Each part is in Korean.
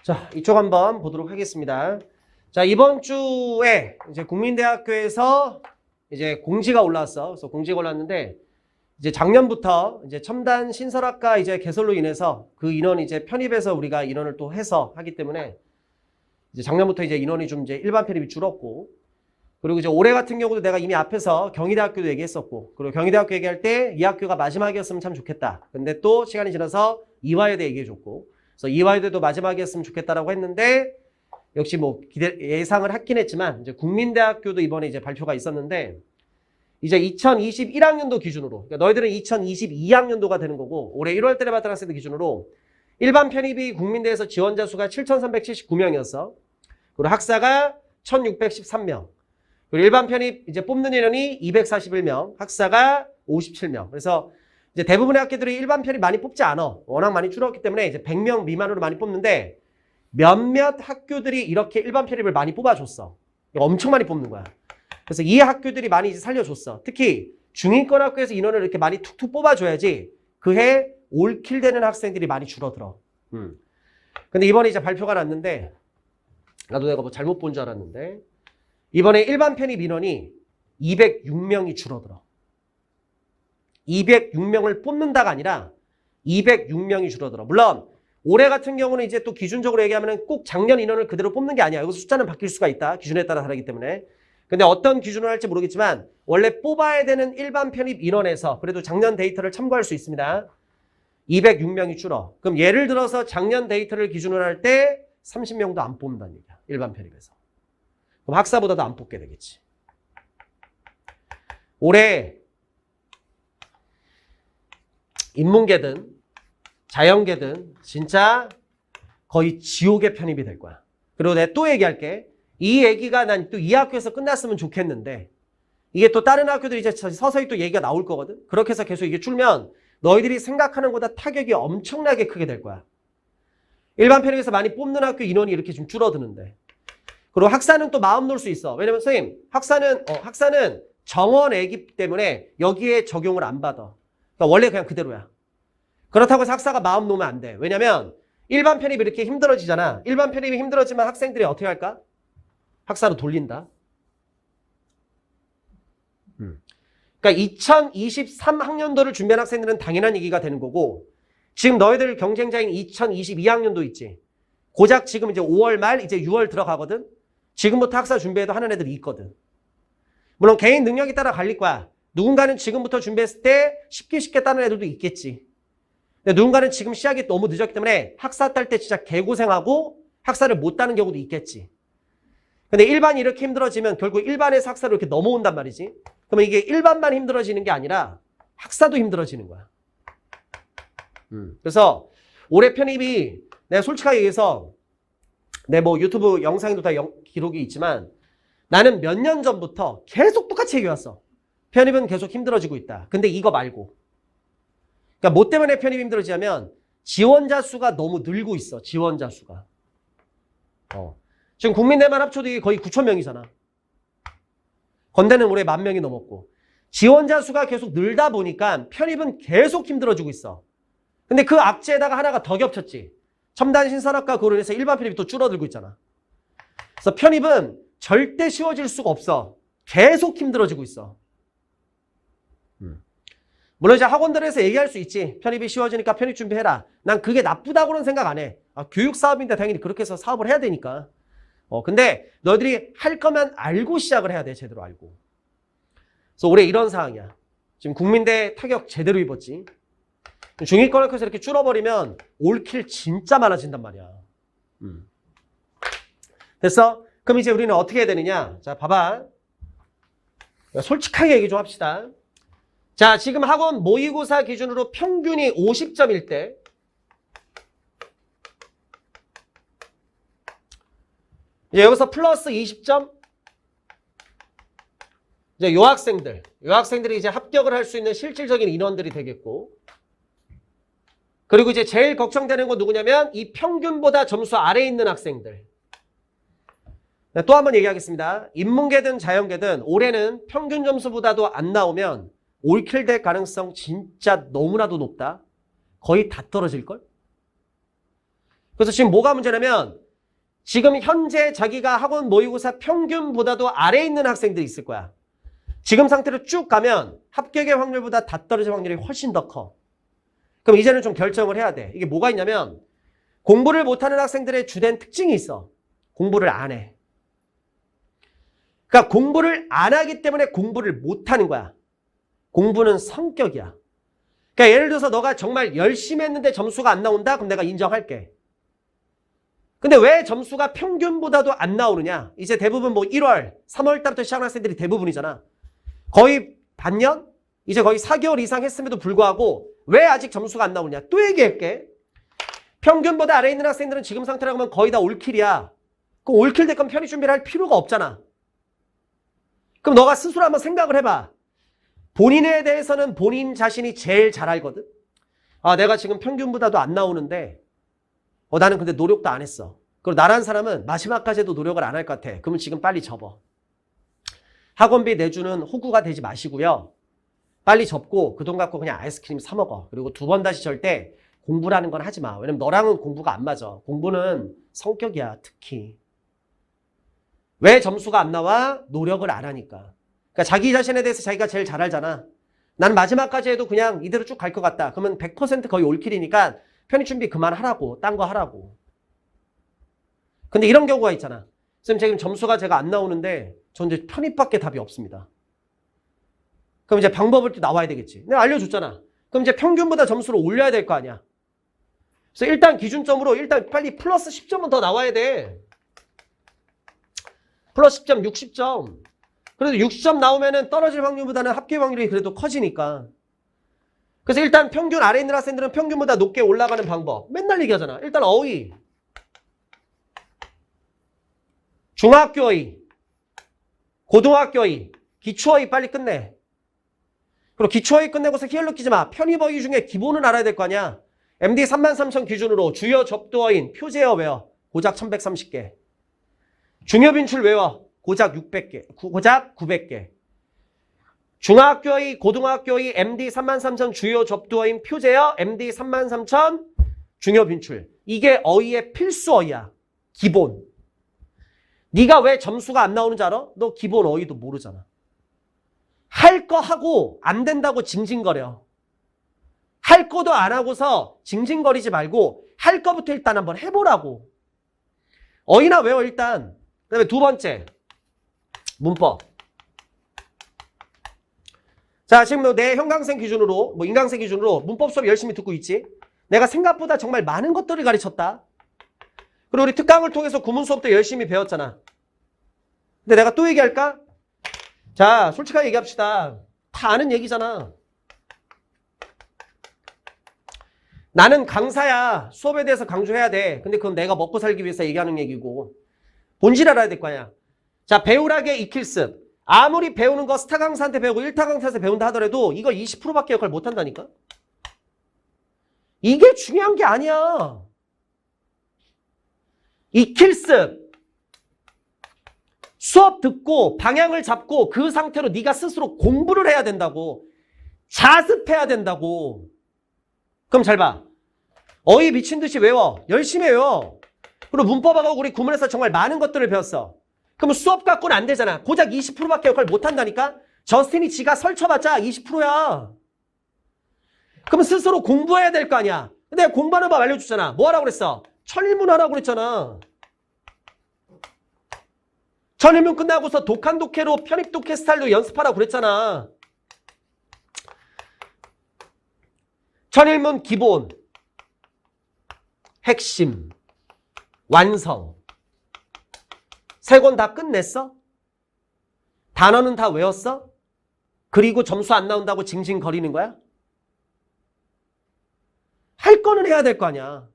자, 이쪽 한번 보도록 하겠습니다. 자, 이번 주에 이제 국민대학교에서 이제 공지가 올라왔어. 그래서 공지가 올랐는데 이제 작년부터 이제 첨단 신설학과 이제 개설로 인해서 그 인원이 이제 편입해서 우리가 인원을 또 해서 하기 때문에 이제 작년부터 이제 인원이 좀 이제 일반 편입이 줄었고, 그리고 이제 올해 같은 경우도 내가 이미 앞에서 경희대학교도 얘기했었고, 그리고 경희대학교 얘기할 때 이 학교가 마지막이었으면 참 좋겠다. 근데 또 시간이 지나서 이화여대 얘기해줬고, 그래서 이화여대도 마지막이었으면 좋겠다라고 했는데, 역시 뭐 예상을 했긴 했지만, 이제 국민대학교도 이번에 이제 발표가 있었는데, 이제 2021학년도 기준으로, 그러니까 너희들은 2022학년도가 되는 거고, 올해 1월 달에 받은 학생들 기준으로, 일반 편입이 국민대에서 지원자 수가 7,379명이었어. 그리고 학사가 1,613명. 그리고 일반 편입 이제 뽑는 인원이 241명, 학사가 57명. 그래서 이제 대부분의 학교들이 일반 편입 많이 뽑지 않아. 워낙 많이 줄었기 때문에 이제 100명 미만으로 많이 뽑는데 몇몇 학교들이 이렇게 일반 편입을 많이 뽑아줬어. 엄청 많이 뽑는 거야. 그래서 이 학교들이 많이 이제 살려줬어. 특히 중위권 학교에서 인원을 이렇게 많이 툭툭 뽑아줘야지 그해 올킬되는 학생들이 많이 줄어들어. 근데 이번에 이제 발표가 났는데, 나도 내가 뭐 잘못 본 줄 알았는데, 이번에 일반 편입 인원이 206명이 줄어들어. 206명을 뽑는다가 아니라 206명이 줄어들어. 물론 올해 같은 경우는 이제 또 기준적으로 얘기하면 꼭 작년 인원을 그대로 뽑는 게 아니야. 여기서 숫자는 바뀔 수가 있다. 기준에 따라 다르기 때문에. 근데 어떤 기준으로 할지 모르겠지만 원래 뽑아야 되는 일반 편입 인원에서 그래도 작년 데이터를 참고할 수 있습니다. 206명이 줄어. 그럼 예를 들어서 작년 데이터를 기준으로 할 때 30명도 안 뽑는다는 얘기야. 일반 편입에서. 그럼 학사보다도 안 뽑게 되겠지. 올해 인문계든 자연계든 진짜 거의 지옥의 편입이 될 거야. 그리고 내가 또 얘기할게. 이 얘기가 난 또 이 학교에서 끝났으면 좋겠는데 이게 또 다른 학교들이 이제 서서히 또 얘기가 나올 거거든. 그렇게 해서 계속 이게 줄면 너희들이 생각하는 것보다 타격이 엄청나게 크게 될 거야. 일반 편입에서 많이 뽑는 학교 인원이 이렇게 좀 줄어드는데. 그리고 학사는 또 마음 놓을 수 있어. 왜냐면 선생님, 학사는 정원애기 때문에 여기에 적용을 안 받아. 그러니까 원래 그냥 그대로야. 그렇다고 해서 학사가 마음 놓으면 안 돼. 왜냐면 일반 편입이 이렇게 힘들어지잖아. 일반 편입이 힘들어지면 학생들이 어떻게 할까? 학사로 돌린다. 그러니까 2023학년도를 준비한 학생들은 당연한 얘기가 되는 거고, 지금 너희들 경쟁자인 2022학년도 있지. 고작 지금 이제 5월 말 이제 6월 들어가거든. 지금부터 학사 준비해도 하는 애들이 있거든. 물론 개인 능력에 따라 갈릴 거야. 누군가는 지금부터 준비했을 때 쉽게 따는 애들도 있겠지. 근데 누군가는 지금 시작이 너무 늦었기 때문에 학사 딸 때 진짜 개고생하고 학사를 못 따는 경우도 있겠지. 근데 일반이 이렇게 힘들어지면 결국 일반에서 학사로 이렇게 넘어온단 말이지. 그러면 이게 일반만 힘들어지는 게 아니라 학사도 힘들어지는 거야. 그래서 올해 편입이 내가 솔직하게 얘기해서 내 뭐 유튜브 영상에도 다 기록이 있지만 나는 몇 년 전부터 계속 똑같이 얘기해왔어. 편입은 계속 힘들어지고 있다. 근데 이거 말고. 그러니까 뭐 때문에 편입이 힘들어지냐면 지원자 수가 너무 늘고 있어. 지원자 수가. 지금 국민대만 합쳐도 거의 9,000명이잖아. 건대는 올해 10,000명이 넘었고. 지원자 수가 계속 늘다 보니까 편입은 계속 힘들어지고 있어. 근데 그 악재에다가 하나가 더 겹쳤지. 첨단 신산학과 그로 인해서 일반 편입이 또 줄어들고 있잖아. 그래서 편입은 절대 쉬워질 수가 없어. 계속 힘들어지고 있어. 물론 이제 학원들에서 얘기할 수 있지. 편입이 쉬워지니까 편입 준비해라. 난 그게 나쁘다고는 생각 안 해. 교육 사업인데 당연히 그렇게 해서 사업을 해야 되니까. 근데 너희들이 할 거면 알고 시작을 해야 돼. 제대로 알고. 그래서 올해 이런 상황이야. 지금 국민대 타격 제대로 입었지. 중위권 학교에서 이렇게 줄어버리면 올킬 진짜 많아진단 말이야. 됐어? 그럼 이제 우리는 어떻게 해야 되느냐? 자, 봐봐. 솔직하게 얘기 좀 합시다. 자, 지금 학원 모의고사 기준으로 평균이 50점일 때 이제 여기서 플러스 20점? 이제 요 학생들이 이제 합격을 할 수 있는 실질적인 인원들이 되겠고, 그리고 이제 제일 걱정되는 건 누구냐면 이 평균보다 점수 아래에 있는 학생들. 또 한 번 얘기하겠습니다. 인문계든 자연계든 올해는 평균 점수보다도 안 나오면 올킬 될 가능성 진짜 너무나도 높다. 거의 다 떨어질걸? 그래서 지금 뭐가 문제냐면 지금 현재 자기가 학원 모의고사 평균보다도 아래에 있는 학생들이 있을 거야. 지금 상태로 쭉 가면 합격의 확률보다 다 떨어질 확률이 훨씬 더 커. 그럼 이제는 좀 결정을 해야 돼. 이게 뭐가 있냐면 공부를 못하는 학생들의 주된 특징이 있어. 공부를 안 해. 그러니까 공부를 안 하기 때문에 공부를 못하는 거야. 공부는 성격이야. 그러니까 예를 들어서 너가 정말 열심히 했는데 점수가 안 나온다? 그럼 내가 인정할게. 근데 왜 점수가 평균보다도 안 나오느냐? 이제 대부분 뭐 1월, 3월 달부터 시작한 학생들이 대부분이잖아. 거의 반년? 이제 거의 4개월 이상 했음에도 불구하고 왜 아직 점수가 안 나오느냐? 또 얘기할게. 평균보다 아래에 있는 학생들은 지금 상태라고 하면 거의 다 올킬이야. 그럼 올킬 될 거면 편입 준비를 할 필요가 없잖아. 그럼 너가 스스로 한번 생각을 해봐. 본인에 대해서는 본인 자신이 제일 잘 알거든. 아, 내가 지금 평균보다도 안 나오는데 나는 근데 노력도 안 했어. 그리고 나란 사람은 마지막까지 해도 노력을 안 할 것 같아. 그러면 지금 빨리 접어. 학원비 내주는 호구가 되지 마시고요. 빨리 접고 그 돈 갖고 그냥 아이스크림 사 먹어. 그리고 두 번 다시 절대 공부라는 건 하지 마. 왜냐면 너랑은 공부가 안 맞아. 공부는 성격이야, 특히. 왜 점수가 안 나와? 노력을 안 하니까. 그러니까 자기 자신에 대해서 자기가 제일 잘 알잖아. 나는 마지막까지 해도 그냥 이대로 쭉 갈 것 같다. 그러면 100% 거의 올킬이니까 편입 준비 그만하라고. 딴 거 하라고. 근데 이런 경우가 있잖아. 선생님 지금 점수가 제가 안 나오는데 전 이제 편입밖에 답이 없습니다. 그럼 이제 방법을 또 나와야 되겠지. 내가 알려줬잖아. 그럼 이제 평균보다 점수를 올려야 될 거 아니야. 그래서 일단 기준점으로 일단 빨리 플러스 10점은 더 나와야 돼. 플러스 10점, 60점. 그래도 60점 나오면은 떨어질 확률보다는 합격 확률이 그래도 커지니까. 그래서 일단 평균 아래에 있는 학생들은 평균보다 높게 올라가는 방법. 맨날 얘기하잖아. 일단 어휘. 중학교의, 고등학교의, 기초어휘 빨리 끝내. 그리고 기초어휘 끝내고서 히얼로 끼지 마. 편입어휘 중에 기본은 알아야 될 거 아니야. MD 33,000 기준으로 주요 접두어인 표제어 외워. 고작 1130개. 중요빈출 외워. 고작 600개. 고작 900개. 중학교의, 고등학교의 MD 33,000 주요 접두어인 표제어 MD 33,000 중요빈출. 이게 어휘의 필수어휘야. 기본. 네가 왜 점수가 안 나오는지 알아? 너 기본 어휘도 모르잖아. 할 거 하고 안 된다고 징징거려. 할 거도 안 하고서 징징거리지 말고 할 거부터 일단 한번 해보라고. 어휘나 외워 일단. 그 다음에 두 번째 문법. 자, 지금 내 형광색 기준으로 인강생 기준으로 문법 수업 열심히 듣고 있지. 내가 생각보다 정말 많은 것들을 가르쳤다. 그리고 우리 특강을 통해서 구문 수업도 열심히 배웠잖아. 근데 내가 또 얘기할까? 자, 솔직하게 얘기합시다. 다 아는 얘기잖아. 나는 강사야. 수업에 대해서 강조해야 돼. 근데 그건 내가 먹고 살기 위해서 얘기하는 얘기고. 본질 알아야 될 거 아니야. 자, 배우락의 익힐습. 아무리 배우는 거 스타 강사한테 배우고 1타 강사한테 배운다 하더라도 이거 20%밖에 역할 못한다니까? 이게 중요한 게 아니야. 익힐습. 수업 듣고 방향을 잡고 그 상태로 네가 스스로 공부를 해야 된다고. 자습해야 된다고. 그럼 잘 봐. 어휘 미친 듯이 외워. 열심히 외워. 그리고 문법하고 우리 구문에서 정말 많은 것들을 배웠어. 그럼 수업 갖고는 안 되잖아. 고작 20%밖에 역할 못한다니까? 저스틴이 지가 설쳐봤자 20%야. 그럼 스스로 공부해야 될 거 아니야. 근데 공부하는 법 알려줬잖아. 뭐 하라고 그랬어? 천일문 하라고 그랬잖아. 천일문 끝나고서 독한 독해로 편입 독해 스타일로 연습하라고 그랬잖아. 천일문 기본, 핵심, 완성. 세 권 다 끝냈어? 단어는 다 외웠어? 그리고 점수 안 나온다고 징징거리는 거야? 할 거는 해야 될 거 아니야.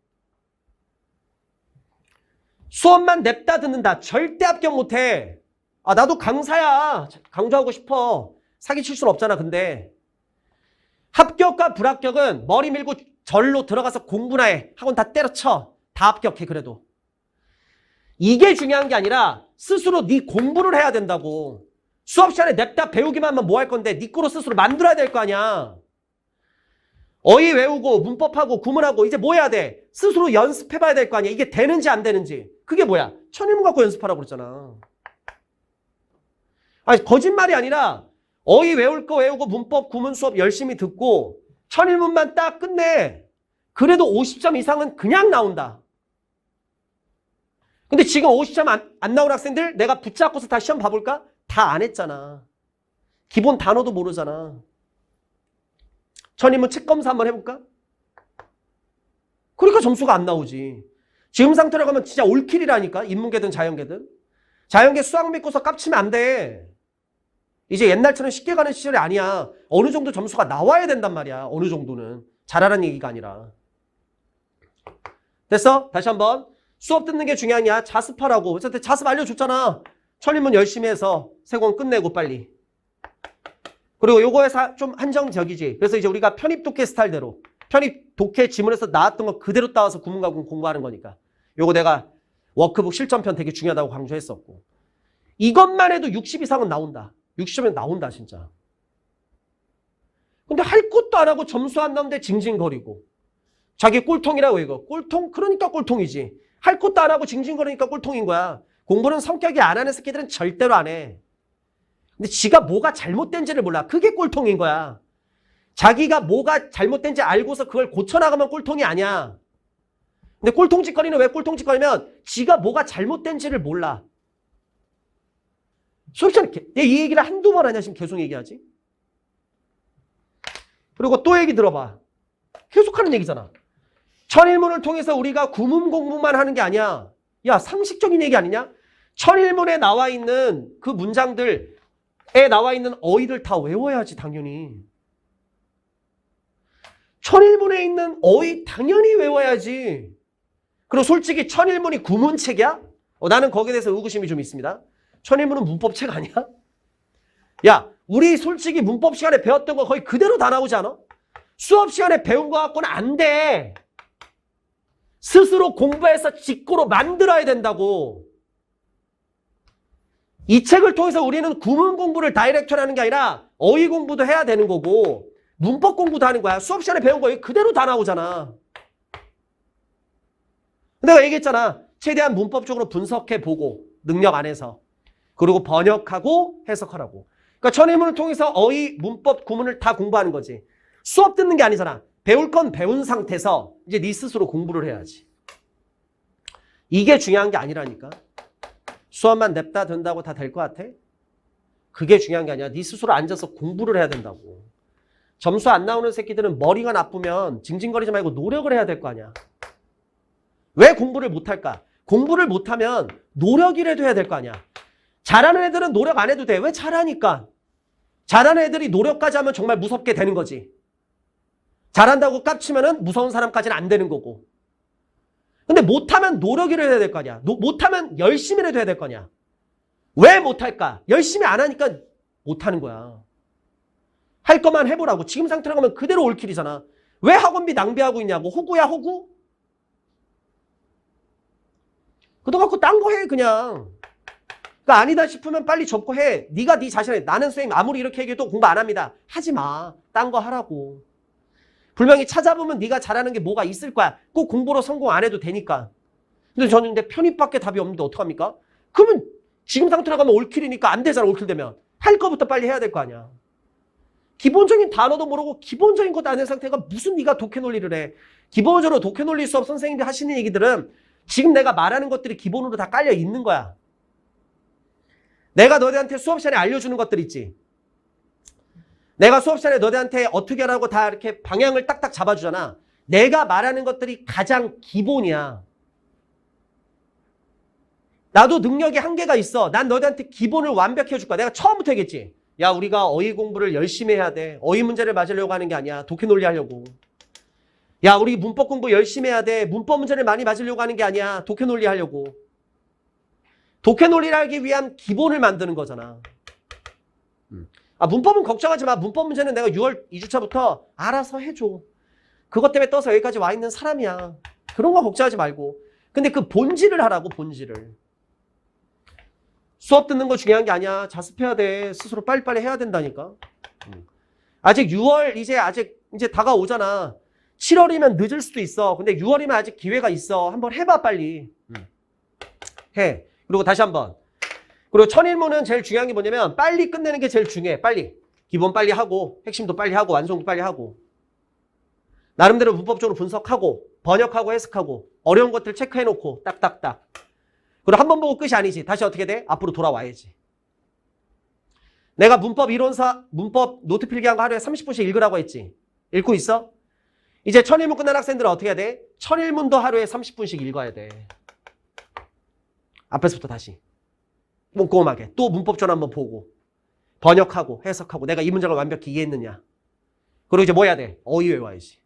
수업만 냅다 듣는다. 절대 합격 못해. 아, 나도 강사야. 강조하고 싶어. 사기칠 순 없잖아, 근데. 합격과 불합격은 머리 밀고 절로 들어가서 공부나 해. 학원 다 때려쳐. 다 합격해, 그래도. 이게 중요한 게 아니라 스스로 네 공부를 해야 된다고. 수업 시간에 냅다 배우기만 하면 뭐 할 건데 네 거로 스스로 만들어야 될 거 아니야. 어휘 외우고 문법하고 구문하고 이제 뭐 해야 돼? 스스로 연습해봐야 될 거 아니야. 이게 되는지 안 되는지. 그게 뭐야? 천일문 갖고 연습하라고 그랬잖아. 아니 거짓말이 아니라 어휘 외울 거 외우고 문법 구문 수업 열심히 듣고 천일문만 딱 끝내. 그래도 50점 이상은 그냥 나온다. 근데 지금 50점 안 나온 학생들 내가 붙잡고서 다 시험 봐볼까? 다 안 했잖아. 기본 단어도 모르잖아. 천일문 책 검사 한번 해볼까? 그러니까 점수가 안 나오지. 지금 상태로 가면 진짜 올킬이라니까. 인문계든 자연계든. 자연계 수학 믿고서 깝치면 안 돼. 이제 옛날처럼 쉽게 가는 시절이 아니야. 어느 정도 점수가 나와야 된단 말이야. 어느 정도는. 잘하라는 얘기가 아니라. 됐어? 다시 한번. 수업 듣는 게 중요하냐? 자습하라고. 그래서 자습 알려줬잖아. 천일문 열심히 해서 세 권 끝내고 빨리. 그리고 요거에서 좀 한정적이지. 그래서 이제 우리가 편입 독해 스타일대로 편입 독해 지문에서 나왔던 거 그대로 따와서 구문과 구문 공부하는 거니까. 요거 내가 워크북 실전편 되게 중요하다고 강조했었고. 이것만 해도 60 이상은 나온다. 60점은 나온다 진짜. 근데 할 것도 안 하고 점수 안 나오는데 징징거리고. 자기 꼴통이라고 이거. 꼴통? 그러니까 꼴통이지. 할 것도 안 하고 징징거리니까 꼴통인 거야. 공부는 성격이 안 하는 새끼들은 절대로 안 해. 근데 지가 뭐가 잘못된지를 몰라. 그게 꼴통인 거야. 자기가 뭐가 잘못된지 알고서 그걸 고쳐나가면 꼴통이 아니야. 근데 꼴통짓거리는 왜 꼴통짓거리면 지가 뭐가 잘못된지를 몰라. 솔직히 이 얘기를 한두 번 하냐 지금 계속 얘기하지. 그리고 또 얘기 들어봐. 계속하는 얘기잖아. 천일문을 통해서 우리가 구문 공부만 하는 게 아니야. 야 상식적인 얘기 아니냐? 천일문에 나와 있는 그 문장들 에 나와 있는 어휘를 다 외워야지 당연히. 천일문에 있는 어휘 당연히 외워야지. 그리고 솔직히 천일문이 구문책이야? 나는 거기에 대해서 의구심이 좀 있습니다. 천일문은 문법책 아니야? 야 우리 솔직히 문법 시간에 배웠던 거 거의 그대로 다 나오지 않아? 수업 시간에 배운 거 갖고는 안 돼. 스스로 공부해서 직구로 만들어야 된다고. 이 책을 통해서 우리는 구문 공부를 다이렉트로 하는 게 아니라 어휘 공부도 해야 되는 거고 문법 공부도 하는 거야. 수업 시간에 배운 거 그대로 다 나오잖아. 내가 얘기했잖아. 최대한 문법적으로 분석해보고 능력 안에서. 그리고 번역하고 해석하라고. 그러니까 천일문을 통해서 어휘, 문법, 구문을 다 공부하는 거지. 수업 듣는 게 아니잖아. 배울 건 배운 상태에서 이제 네 스스로 공부를 해야지. 이게 중요한 게 아니라니까. 수업만 냅다 된다고 다 될 것 같아? 그게 중요한 게 아니야. 네 스스로 앉아서 공부를 해야 된다고. 점수 안 나오는 새끼들은 머리가 나쁘면 징징거리지 말고 노력을 해야 될 거 아니야. 왜 공부를 못할까? 공부를 못하면 노력이라도 해야 될 거 아니야. 잘하는 애들은 노력 안 해도 돼. 왜? 잘하니까. 잘하는 애들이 노력까지 하면 정말 무섭게 되는 거지. 잘한다고 깝치면은 무서운 사람까지는 안 되는 거고. 근데 못하면 노력이라도 해야 될 거 아니야. 못하면 열심히라도 해야 될 거 아니야. 왜 못할까? 열심히 안 하니까 못하는 거야. 할 것만 해보라고. 지금 상태로 가면 그대로 올킬이잖아. 왜 학원비 낭비하고 있냐고. 호구야 호구? 그거 갖고 딴 거 해 그냥. 그러니까 아니다 싶으면 빨리 접고 해. 네가 네 자신에 나는 선생님 아무리 이렇게 얘기해도 공부 안 합니다. 하지 마. 딴 거 하라고. 분명히 찾아보면 네가 잘하는 게 뭐가 있을 거야. 꼭 공부로 성공 안 해도 되니까. 근데 저는 근데 편입밖에 답이 없는데 어떡합니까? 그러면 지금 상태로 가면 올킬이니까 안 되잖아. 올킬 되면. 할 거부터 빨리 해야 될 거 아니야. 기본적인 단어도 모르고 기본적인 것도 안 한 상태가 무슨 네가 독해 논리를 해. 기본적으로 독해 논리 수업 선생님들 하시는 얘기들은 지금 내가 말하는 것들이 기본으로 다 깔려 있는 거야. 내가 너희한테 수업 시간에 알려주는 것들 있지. 내가 수업 시간에 너희한테 어떻게 하라고 다 이렇게 방향을 딱딱 잡아주잖아. 내가 말하는 것들이 가장 기본이야. 나도 능력이 한계가 있어. 난 너희한테 기본을 완벽히 해줄 거야. 내가 처음부터 얘기했지. 야, 우리가 어휘 공부를 열심히 해야 돼. 어휘 문제를 맞으려고 하는 게 아니야. 독해 논리 하려고. 야, 우리 문법 공부 열심히 해야 돼. 문법 문제를 많이 맞으려고 하는 게 아니야. 독해 논리 하려고. 독해 논리를 하기 위한 기본을 만드는 거잖아. 문법은 걱정하지 마. 문법 문제는 내가 6월 2주차부터 알아서 해줘. 그것 때문에 떠서 여기까지 와 있는 사람이야. 그런 거 걱정하지 말고. 근데 그 본질을 하라고, 본질을. 수업 듣는 거 중요한 게 아니야. 자습해야 돼. 스스로 빨리빨리 해야 된다니까. 아직 6월 이제 다가오잖아. 7월이면 늦을 수도 있어. 근데 6월이면 아직 기회가 있어. 한번 해봐 빨리. 해. 그리고 다시 한번. 그리고 천일문은 제일 중요한 게 뭐냐면 빨리 끝내는 게 제일 중요해. 빨리. 기본 빨리 하고 핵심도 빨리 하고 완성도 빨리 하고 나름대로 문법적으로 분석하고 번역하고 해석하고 어려운 것들 체크해놓고 딱딱딱. 그리고 한 번 보고 끝이 아니지. 다시 어떻게 돼? 앞으로 돌아와야지. 내가 문법 이론사 문법 노트 필기한 거 하루에 30분씩 읽으라고 했지. 읽고 있어? 이제 천일문 끝난 학생들은 어떻게 해야 돼? 천일문도 하루에 30분씩 읽어야 돼. 앞에서부터 다시 꼼꼼하게 또 문법전 한번 보고 번역하고 해석하고 내가 이 문장을 완벽히 이해했느냐. 그리고 이제 뭐 해야 돼? 어휘 외워야지.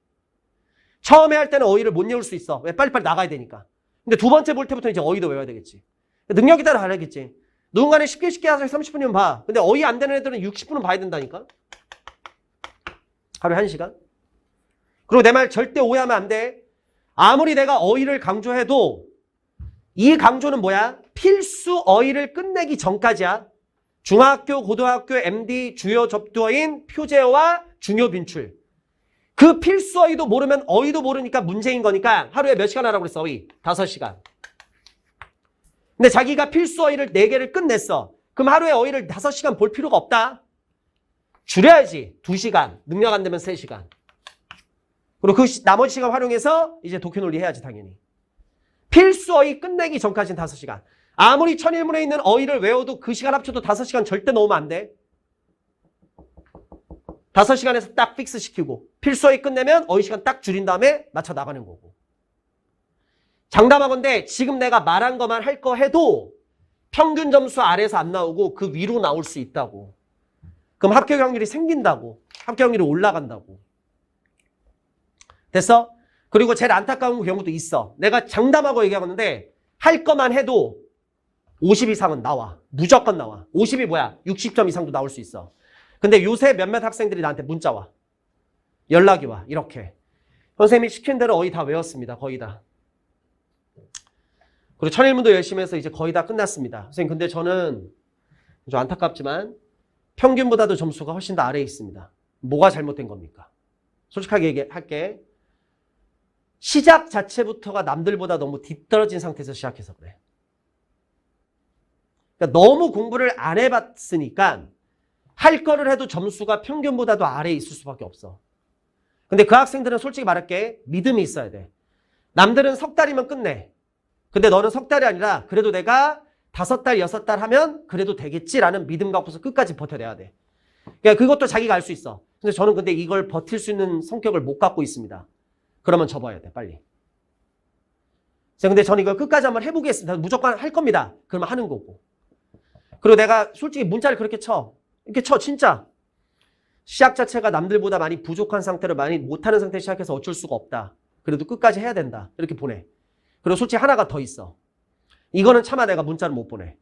처음에 할 때는 어휘를 못 외울 수 있어. 왜? 빨리빨리 나가야 되니까. 근데 두 번째 볼 때부터 이제 어휘도 외워야 되겠지. 능력에 따라 다르겠지. 누군가는 쉽게 해서 30분이면 봐. 근데 어휘 안 되는 애들은 60분은 봐야 된다니까. 하루에 1시간. 그리고 내 말 절대 오해하면 안 돼. 아무리 내가 어휘를 강조해도 이 강조는 뭐야? 필수 어휘를 끝내기 전까지야. 중학교, 고등학교, MD 주요 접두어인 표제어와 중요 빈출. 그 필수 어휘도 모르면 어휘도 모르니까 문제인 거니까 하루에 몇 시간 하라고 그랬어, 어휘? 5시간. 근데 자기가 필수 어휘를 4개를 끝냈어. 그럼 하루에 어휘를 5시간 볼 필요가 없다. 줄여야지. 2시간. 능력 안 되면 3시간. 그리고 그 나머지 시간 활용해서 이제 독해 논리 해야지, 당연히. 필수 어휘 끝내기 전까지는 5시간. 아무리 천일문에 있는 어휘를 외워도 그 시간 합쳐도 5시간 절대 넣으면 안 돼. 5시간에서 딱 픽스 시키고 필수 어휘 끝내면 어휘 시간 딱 줄인 다음에 맞춰 나가는 거고. 장담하건대 지금 내가 말한 것만 할 거 해도 평균 점수 아래에서 안 나오고 그 위로 나올 수 있다고. 그럼 합격 확률이 생긴다고. 합격 확률이 올라간다고. 됐어? 그리고 제일 안타까운 경우도 있어. 내가 장담하고 얘기하는데 할 것만 해도 50 이상은 나와. 무조건 나와. 50이 뭐야? 60점 이상도 나올 수 있어. 근데 요새 몇몇 학생들이 나한테 문자 와. 연락이 와. 이렇게. 선생님이 시킨 대로 어휘 다 외웠습니다. 거의 다. 그리고 천일문도 열심히 해서 이제 거의 다 끝났습니다. 선생님 근데 저는 좀 안타깝지만 평균보다도 점수가 훨씬 더 아래에 있습니다. 뭐가 잘못된 겁니까? 솔직하게 얘기할게. 시작 자체부터가 남들보다 너무 뒤떨어진 상태에서 시작해서 그래. 그러니까 너무 공부를 안 해봤으니까 할 거를 해도 점수가 평균보다도 아래에 있을 수밖에 없어. 근데 그 학생들은 솔직히 말할게. 믿음이 있어야 돼. 남들은 석 달이면 끝내. 근데 너는 석 달이 아니라 그래도 내가 5달, 6달 하면 그래도 되겠지라는 믿음 갖고서 끝까지 버텨내야 돼. 그러니까 그것도 자기가 알 수 있어. 근데 이걸 버틸 수 있는 성격을 못 갖고 있습니다. 그러면 접어야 돼, 빨리. 근데 저는 이걸 끝까지 한번 해보겠습니다. 무조건 할 겁니다. 그러면 하는 거고. 그리고 내가 솔직히 문자를 그렇게 쳐. 이렇게 쳐, 진짜. 시작 자체가 남들보다 많이 부족한 상태로 많이 못하는 상태에 시작해서 어쩔 수가 없다. 그래도 끝까지 해야 된다. 이렇게 보내. 그리고 솔직히 하나가 더 있어. 이거는 차마 내가 문자를 못 보내.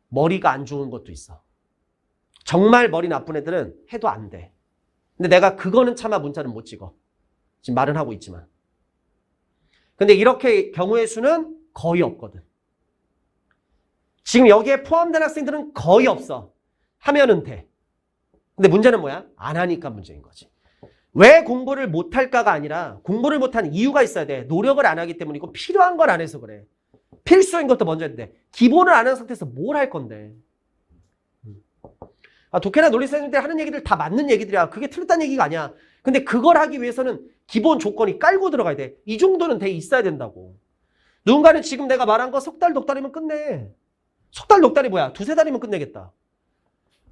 머리가 안 좋은 것도 있어. 정말 머리 나쁜 애들은 해도 안 돼. 근데 내가 그거는 차마 문자는 못 찍어. 지금 말은 하고 있지만. 근데 이렇게 경우의 수는 거의 없거든. 지금 여기에 포함된 학생들은 거의 없어. 하면은 돼. 근데 문제는 뭐야? 안 하니까 문제인 거지. 왜 공부를 못할까가 아니라 공부를 못하는 이유가 있어야 돼. 노력을 안 하기 때문이고 필요한 걸 안 해서 그래. 필수인 것도 먼저 해야 돼. 기본을 안 하는 상태에서 뭘 할 건데. 독해나 논리 선생님들 하는 얘기들 다 맞는 얘기들이야. 그게 틀렸다는 얘기가 아니야. 근데 그걸 하기 위해서는 기본 조건이 깔고 들어가야 돼. 이 정도는 돼 있어야 된다고. 누군가는 지금 내가 말한 거 석 달, 넉 달이면 끝내. 석 달, 넉 달이 뭐야? 2-3달이면 끝내겠다.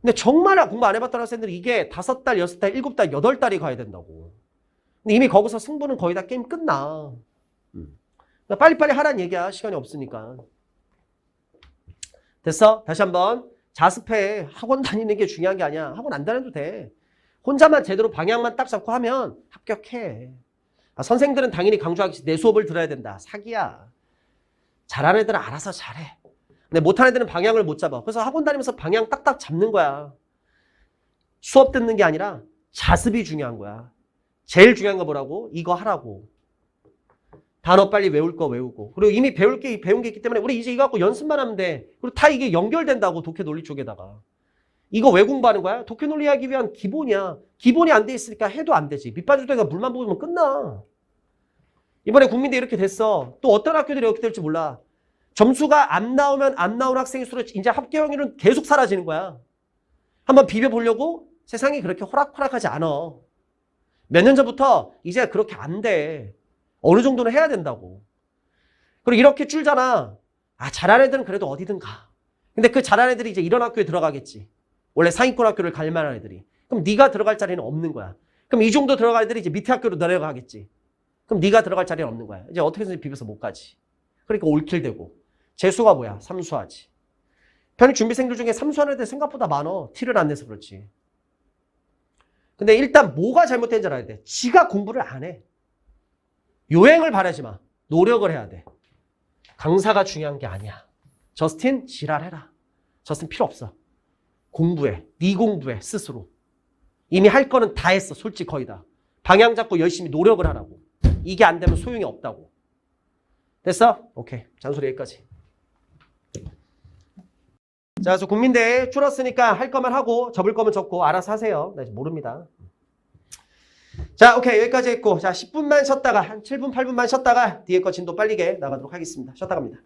근데 정말 공부 안 해봤던 학생들이 이게 5달, 6달, 7달, 8달이 가야 된다고. 근데 이미 거기서 승부는 거의 다 게임 끝나. 그러니까 빨리빨리 하라는 얘기야. 시간이 없으니까. 됐어? 다시 한번. 자습해. 학원 다니는 게 중요한 게 아니야. 학원 안 다녀도 돼. 혼자만 제대로 방향만 딱 잡고 하면 합격해. 선생들은 당연히 강조하겠지. 내 수업을 들어야 된다. 사기야. 잘하는 애들은 알아서 잘해. 근데 못하는 애들은 방향을 못 잡아. 그래서 학원 다니면서 방향 딱딱 잡는 거야. 수업 듣는 게 아니라 자습이 중요한 거야. 제일 중요한 거 뭐라고? 이거 하라고. 단어 빨리 외울 거 외우고. 그리고 이미 배운 게 있기 때문에 우리 이제 이거 갖고 연습만 하면 돼. 그리고 다 이게 연결된다고, 독해 논리 쪽에다가. 이거 왜 공부하는 거야? 독해 논리 하기 위한 기본이야. 기본이 안 돼 있으니까 해도 안 되지. 밑빠질 때가 물만 부으면 끝나. 이번에 국민대 이렇게 됐어. 또 어떤 학교들이 이렇게 될지 몰라. 점수가 안 나오면 안 나온 학생의 수로 이제 합격 확률은 계속 사라지는 거야. 한번 비벼보려고 세상이 그렇게 호락호락하지 않아. 몇 년 전부터 이제 그렇게 안 돼. 어느 정도는 해야 된다고. 그리고 이렇게 줄잖아. 아, 잘하는 애들은 그래도 어디든 가. 근데 그 잘하는 애들이 이제 이런 학교에 들어가겠지. 원래 상위권 학교를 갈 만한 애들이. 그럼 네가 들어갈 자리는 없는 거야. 그럼 이 정도 들어갈 애들이 이제 밑에 학교로 내려가겠지. 그럼 네가 들어갈 자리는 없는 거야. 이제 어떻게 해서 비벼서 못 가지. 그러니까 올킬되고. 재수가 뭐야? 삼수하지. 편입 준비생들 중에 삼수하는 애들 생각보다 많어. 티를 안 내서 그렇지. 근데 일단 뭐가 잘못된지 알아야 돼. 지가 공부를 안 해. 요행을 바라지 마. 노력을 해야 돼. 강사가 중요한 게 아니야. 저스틴 지랄해라. 저스틴 필요 없어. 공부해. 네 공부해. 스스로. 이미 할 거는 다 했어. 솔직히 거의 다. 방향 잡고 열심히 노력을 하라고. 이게 안 되면 소용이 없다고. 됐어? 오케이. 잔소리 여기까지. 자, 그래서 국민대 줄었으니까 할 거면 하고 접을 거면 접고 알아서 하세요. 나 이제 모릅니다. 자, 오케이. 여기까지 했고. 자, 10분만 쉬었다가 한 7분, 8분만 쉬었다가 뒤에 거 진도 빨리게 나가도록 하겠습니다. 쉬었다 갑니다.